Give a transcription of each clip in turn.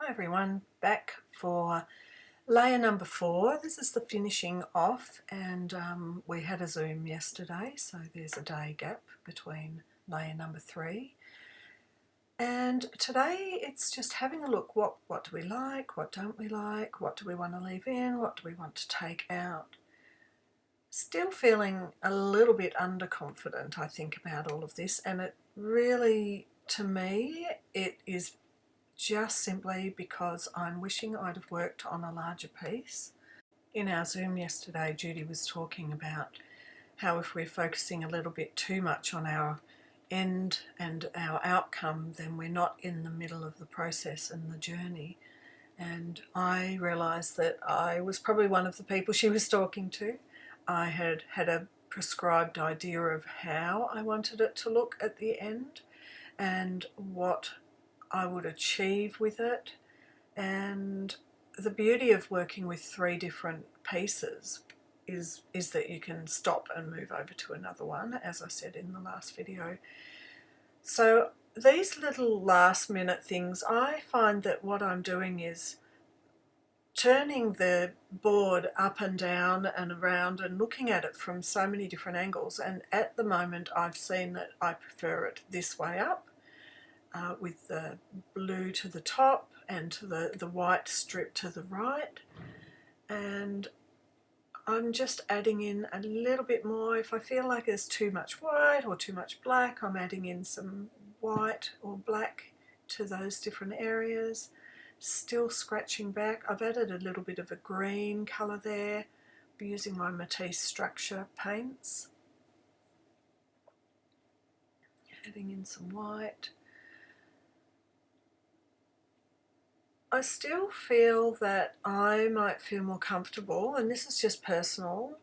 everyone, back for layer number 4. This is the finishing off, and we had a Zoom yesterday, so there's a day gap between layer number 3. And today it's just having a look, what do we like, what don't we like, what do we want to leave in, what do we want to take out. Still feeling a little bit underconfident, I think, about all of this, and it really, to me, it is just simply because I'm wishing I'd have worked on a larger piece. In our Zoom yesterday, Judy was talking about how if we're focusing a little bit too much on our end and our outcome, then we're not in the middle of the process and the journey. And I realised that I was probably one of the people she was talking to. I had a prescribed idea of how I wanted it to look at the end and what I would achieve with it. And the beauty of working with 3 different pieces is that you can stop and move over to another one, as I said in the last video. So these little last minute things, I find that what I'm doing is turning the board up and down and around and looking at it from so many different angles, and at the moment I've seen that I prefer it this way up. With the blue to the top and to the white strip to the right, and I'm just adding in a little bit more. If I feel like there's too much white or too much black, I'm adding in some white or black to those different areas. Still scratching back. I've added a little bit of a green colour there using my Matisse Structure paints. Adding in some white. I still feel that I might feel more comfortable, and this is just personal,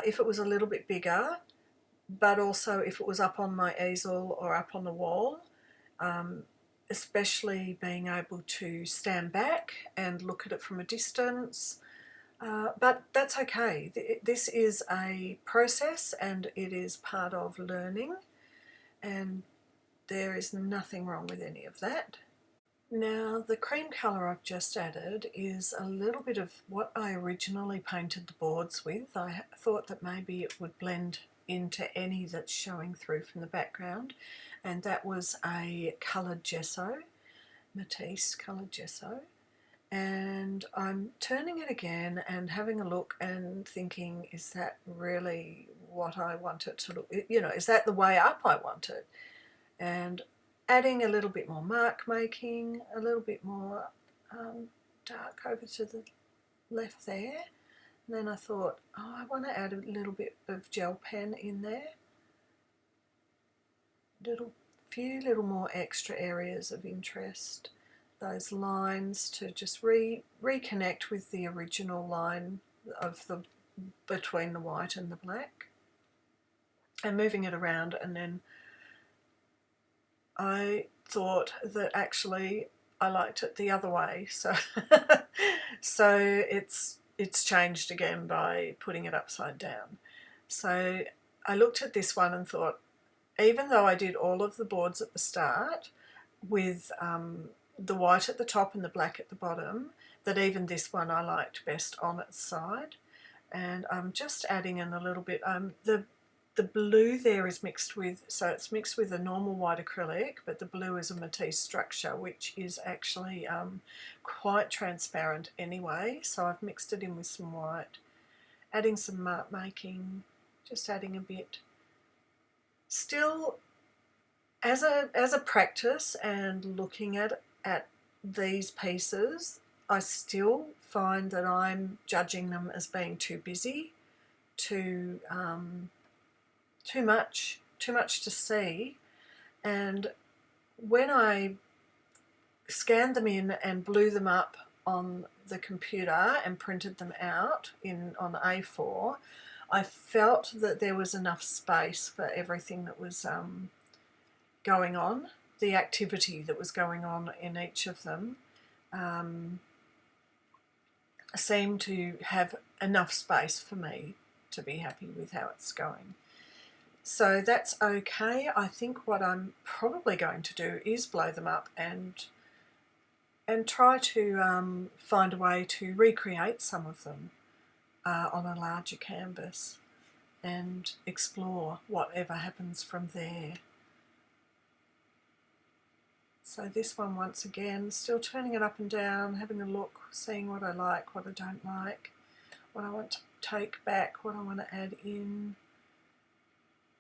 if it was a little bit bigger, but also if it was up on my easel or up on the wall, especially being able to stand back and look at it from a distance. But that's okay. This is a process and it is part of learning, and there is nothing wrong with any of that. Now, the cream colour I've just added is a little bit of what I originally painted the boards with. I thought that maybe it would blend into any that's showing through from the background, and that was a coloured gesso, Matisse coloured gesso. And I'm turning it again and having a look and thinking, is that really what I want it to look, is that the way up I want it? And adding a little bit more mark making, a little bit more dark over to the left there. And then I thought, I want to add a little bit of gel pen in there. Few little more extra areas of interest. Those lines to just reconnect with the original line of between the white and the black. And moving it around, and then I thought that actually I liked it the other way, so so it's changed again by putting it upside down. So I looked at this one and thought, even though I did all of the boards at the start with the white at the top and the black at the bottom, that even this one I liked best on its side. And I'm just adding in a little bit. The blue there is mixed with, so it's mixed with a normal white acrylic, but the blue is a Matisse Structure, which is actually quite transparent anyway, so I've mixed it in with some white. Adding some mark making, just adding a bit. Still, as a practice and looking at these pieces, I still find that I'm judging them as being too busy, too much to see. And when I scanned them in and blew them up on the computer and printed them out on A4, I felt that there was enough space for everything that was going on, the activity that was going on in each of them seemed to have enough space for me to be happy with how it's going. So that's okay. I think what I'm probably going to do is blow them up and and try to find a way to recreate some of them on a larger canvas and explore whatever happens from there. So this one, once again, still turning it up and down, having a look, seeing what I like, what I don't like, what I want to take back, what I want to add in.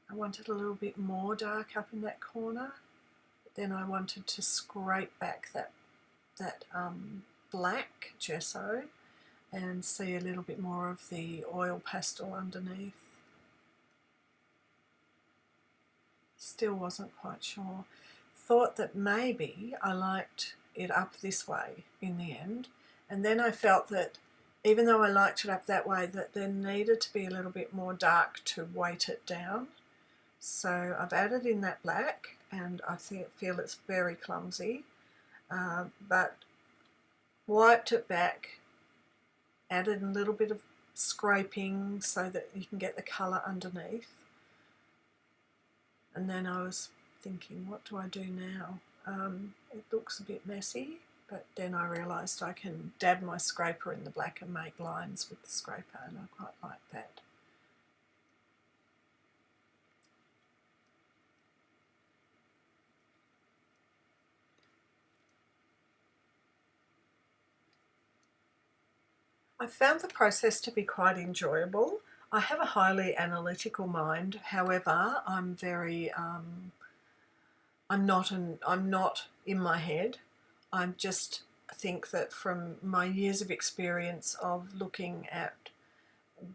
I wanted a little bit more dark up in that corner, but then I wanted to scrape back that black gesso and see a little bit more of the oil pastel underneath. Still wasn't quite sure. Thought that maybe I liked it up this way in the end, and then I felt that even though I liked it up that way, that there needed to be a little bit more dark to weight it down. So I've added in that black, and I feel it's very clumsy, but wiped it back, added a little bit of scraping so that you can get the colour underneath. And then I was thinking, what do I do now? It looks a bit messy, but then I realised I can dab my scraper in the black and make lines with the scraper, and I quite like that. I found the process to be quite enjoyable. I have a highly analytical mind, however, I'm very I'm not in my head. I just think that from my years of experience of looking at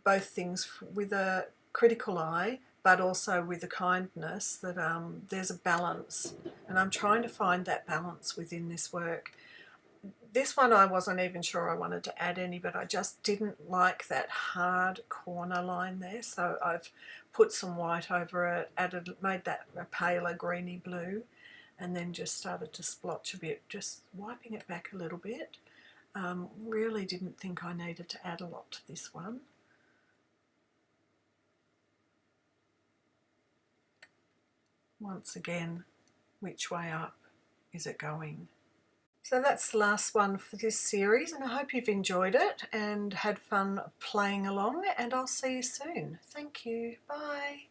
both things with a critical eye, but also with a kindness, that there's a balance, and I'm trying to find that balance within this work. This one I wasn't even sure I wanted to add any, but I just didn't like that hard corner line there, so I've put some white over it, made that a paler greeny blue, and then just started to splotch a bit, just wiping it back a little bit. Really didn't think I needed to add a lot to this one. Once again, which way up is it going? So that's the last one for this series, and I hope you've enjoyed it and had fun playing along, and I'll see you soon. Thank you. Bye.